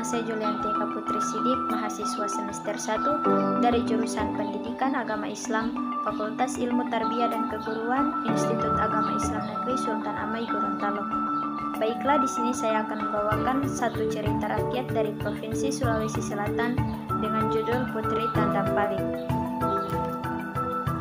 saya Julianti Eka Putri Sidik, mahasiswa semester 1 dari jurusan Pendidikan Agama Islam, Fakultas Ilmu Tarbiyah dan Keguruan, Institut Agama Islam Negeri Sultan Amai Gorontalo. Baiklah, di sini saya akan membawakan satu cerita rakyat dari Provinsi Sulawesi Selatan dengan judul Putri Tandampalik.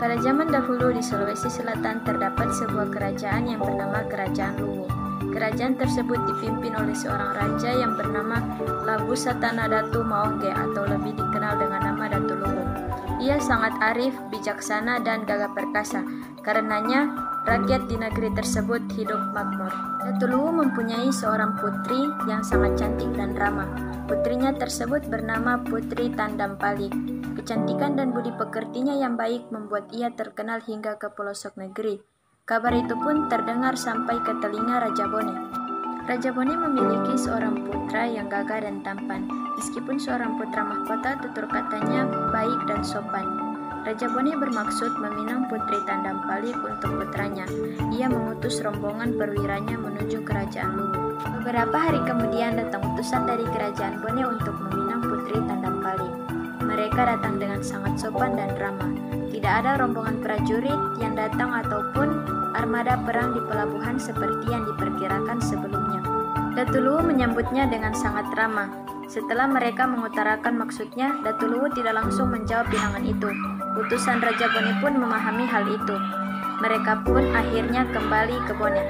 Pada zaman dahulu di Sulawesi Selatan terdapat sebuah kerajaan yang bernama Kerajaan Luwu. Kerajaan tersebut dipimpin oleh seorang raja yang bernama Labu Satana Datu Maongge atau lebih dikenal dengan nama Datu Luwu. Ia sangat arif, bijaksana, dan gagah perkasa. Karenanya, rakyat di negeri tersebut hidup makmur. Datu Luwu mempunyai seorang putri yang sangat cantik dan ramah. Putrinya tersebut bernama Putri Tandampalik. Kecantikan dan budi pekertinya yang baik membuat ia terkenal hingga ke pelosok negeri. Kabar itu pun terdengar sampai ke telinga Raja Bone. Raja Bone memiliki seorang putra yang gagah dan tampan. Meskipun seorang putra mahkota, tutur katanya baik dan sopan. Raja Bone bermaksud meminang Putri Tandampalik untuk putranya. Ia mengutus rombongan perwiranya menuju Kerajaan Luwu. Beberapa hari kemudian datang utusan dari Kerajaan Bone untuk meminang Putri Tandampalik. Mereka datang dengan sangat sopan dan ramah. Tidak ada rombongan prajurit yang datang ataupun armada perang di pelabuhan seperti yang diperkirakan sebelumnya. Datu Luwu menyambutnya dengan sangat ramah. Setelah mereka mengutarakan maksudnya, Datu Luwu tidak langsung menjawab pinangan itu. Utusan Raja Bone pun memahami hal itu. Mereka pun akhirnya kembali ke Bone.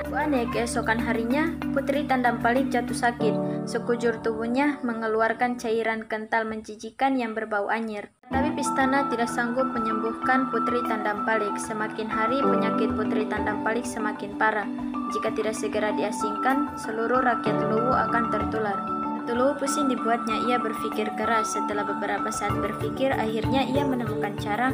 Keesokan harinya, Putri Tandampalik jatuh sakit. Sekujur tubuhnya mengeluarkan cairan kental menjijikan yang berbau anyir. Tapi istana tidak sanggup menyembuhkan Putri Tandampalik. Semakin hari penyakit Putri Tandampalik semakin parah. Jika tidak segera diasingkan, seluruh rakyat Luwu akan tertular. Datu Luwu pusing dibuatnya. Ia berpikir keras. Setelah beberapa saat berpikir, akhirnya ia menemukan cara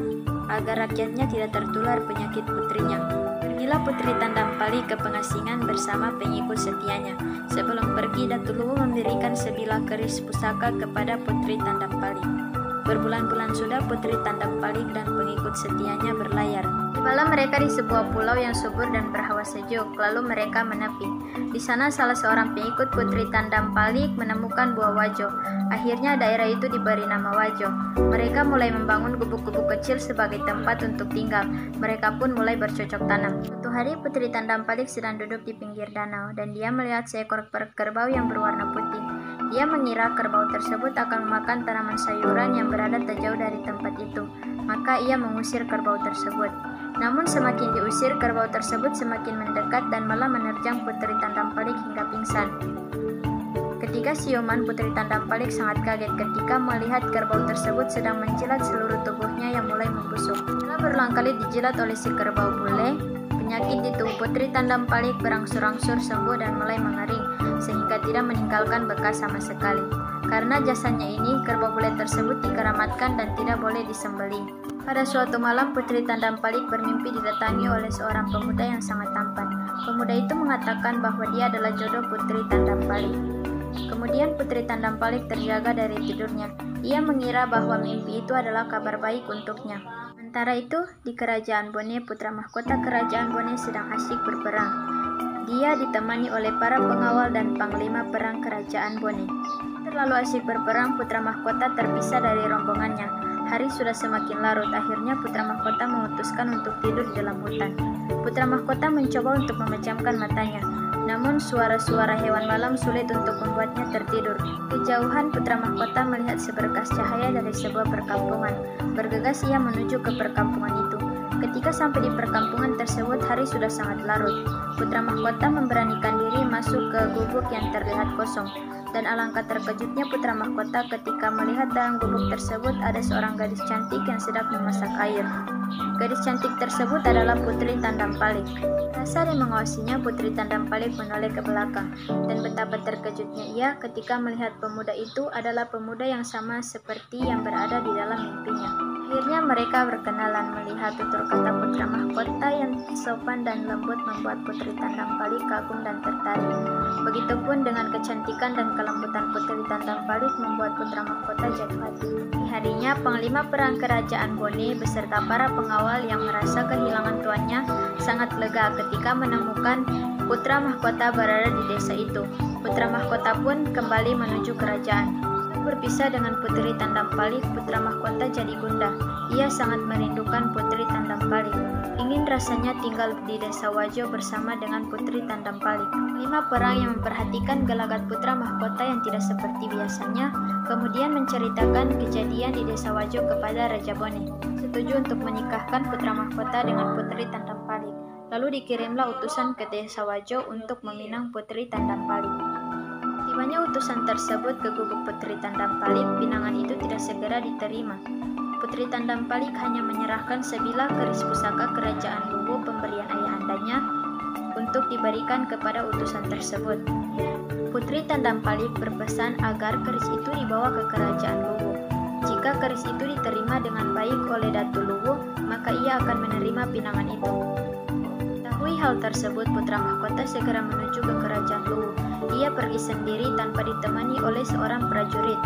agar rakyatnya tidak tertular penyakit putrinya. Pergilah Putri Tandampalik ke pengasingan bersama pengikut setianya. Sebelum pergi, Datu Luwu memberikan sebilah keris pusaka kepada Putri Tandampalik. Berbulan-bulan sudah Putri Tandampalik dan pengikut setianya berlayar. Tibalah mereka di sebuah pulau yang subur dan berhawa sejuk, lalu mereka menepi. Di sana salah seorang pengikut Putri Tandampalik menemukan buah wajo. Akhirnya daerah itu diberi nama Wajo. Mereka mulai membangun gubuk-gubuk kecil sebagai tempat untuk tinggal. Mereka pun mulai bercocok tanam. Suatu hari Putri Tandampalik sedang duduk di pinggir danau dan dia melihat seekor kerbau yang berwarna putih. Ia mengira kerbau tersebut akan memakan tanaman sayuran yang berada tak jauh dari tempat itu. Maka ia mengusir kerbau tersebut. Namun semakin diusir, kerbau tersebut semakin mendekat dan malah menerjang Putri Tandampalik hingga pingsan. Ketika siuman, Putri Tandampalik sangat kaget ketika melihat kerbau tersebut sedang menjilat seluruh tubuhnya yang mulai membusuk. Setelah berulang kali dijilat oleh si kerbau bule, penyakit di tubuh Putri Tandampalik berangsur-angsur sembuh dan mulai mengering, sehingga tidak meninggalkan bekas sama sekali. Karena jasanya ini, kerbau bule tersebut dikeramatkan dan tidak boleh disembelih. Pada suatu malam, Putri Tandampalik bermimpi didatangi oleh seorang pemuda yang sangat tampan. Pemuda itu mengatakan bahwa dia adalah jodoh Putri Tandampalik. Kemudian Putri Tandampalik terjaga dari tidurnya. Ia mengira bahwa mimpi itu adalah kabar baik untuknya. Sementara itu, di Kerajaan Bone, putra mahkota Kerajaan Bone sedang asyik berperang. Dia ditemani oleh para pengawal dan panglima perang Kerajaan Bone. Terlalu asyik berperang, putra mahkota terpisah dari rombongannya. Hari sudah semakin larut. Akhirnya putra mahkota memutuskan untuk tidur di dalam hutan. Putra mahkota mencoba untuk memejamkan matanya. Namun suara-suara hewan malam sulit untuk membuatnya tertidur. Kejauhan putra mahkota melihat seberkas cahaya dari sebuah perkampungan. Bergegas ia menuju ke perkampungan itu. Ketika sampai di perkampungan tersebut, hari sudah sangat larut. Putra mahkota memberanikan diri masuk ke gubuk yang terlihat kosong. Dan alangkah terkejutnya putra mahkota ketika melihat dalam gubuk tersebut ada seorang gadis cantik yang sedang memasak air. Gadis cantik tersebut adalah Putri Tandampalik. Rasa dan mengawasinya, Putri Tandampalik menoleh ke belakang, dan betapa terkejutnya ia ketika melihat pemuda itu adalah pemuda yang sama seperti yang berada di dalam mimpinya. Akhirnya mereka berkenalan. Melihat tutur kata putra mahkota yang sopan dan lembut membuat Putri Tandampalik kagum dan tertarik. Begitupun dengan kecantikan dan kelembutan Putri Tandampalik membuat putra mahkota jatuh hati. Di harinya, panglima perang Kerajaan Bone beserta para pengawal yang merasa kehilangan tuannya sangat lega ketika menemukan putra mahkota berada di desa itu. Putra mahkota pun kembali menuju kerajaan. Berpisah dengan Putri Tandampalik, putra mahkota jadi gundah. Ia sangat merindukan Putri Tandampalik. Ingin rasanya tinggal di desa Wajo bersama dengan Putri Tandampalik. Lima perang yang memperhatikan gelagat putra mahkota yang tidak seperti biasanya, kemudian menceritakan kejadian di desa Wajo kepada Raja Bone. Setuju untuk menikahkan putra mahkota dengan Putri Tandampalik. Lalu dikirimlah utusan ke desa Wajo untuk meminang Putri Tandampalik. Tibanya utusan tersebut ke gubuk Putri Tandampalik, pinangan itu tidak segera diterima. Putri Tandampalik hanya menyerahkan sebilah keris pusaka kerajaan Luwu pemberian ayahandanya untuk diberikan kepada utusan tersebut. Putri Tandampalik berpesan agar keris itu dibawa ke kerajaan Luwu. Jika keris itu diterima dengan baik oleh Datu Luwu, maka ia akan menerima pinangan itu. Mengetahui hal tersebut, putra mahkota segera menuju ke kerajaan Luwu. Ia pergi sendiri tanpa ditemani oleh seorang prajurit.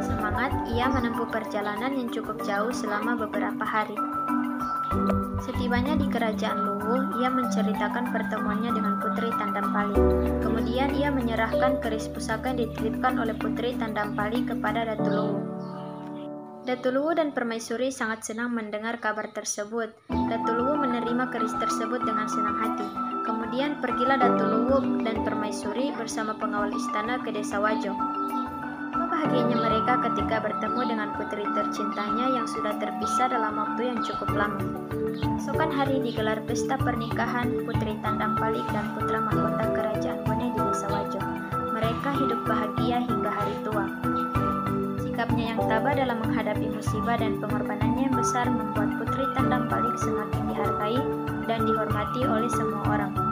Semangat, ia menempuh perjalanan yang cukup jauh selama beberapa hari. Setibanya di kerajaan Luwu, ia menceritakan pertemuannya dengan Putri Tandampalik. Kemudian ia menyerahkan keris pusaka yang dititipkan oleh Putri Tandampalik kepada Datu Luwu. Datu Luwu dan Permaisuri sangat senang mendengar kabar tersebut. Datu Luwu menerima keris tersebut dengan senang hati. Kemudian pergilah Datu Luwu dan Permaisuri bersama pengawal istana ke desa Wajo. Bahagianya mereka ketika bertemu dengan putri tercintanya yang sudah terpisah dalam waktu yang cukup lama. Esokan hari digelar pesta pernikahan Putri Tandampalik dan putra mahkota kerajaan Bone di desa Wajo. Mereka hidup bahagia hingga hari tua. Sikapnya yang tabah dalam menghadapi musibah dan pengorbanannya yang besar membuat Putri Tandampalik semakin dihargai dan dihormati oleh semua orang.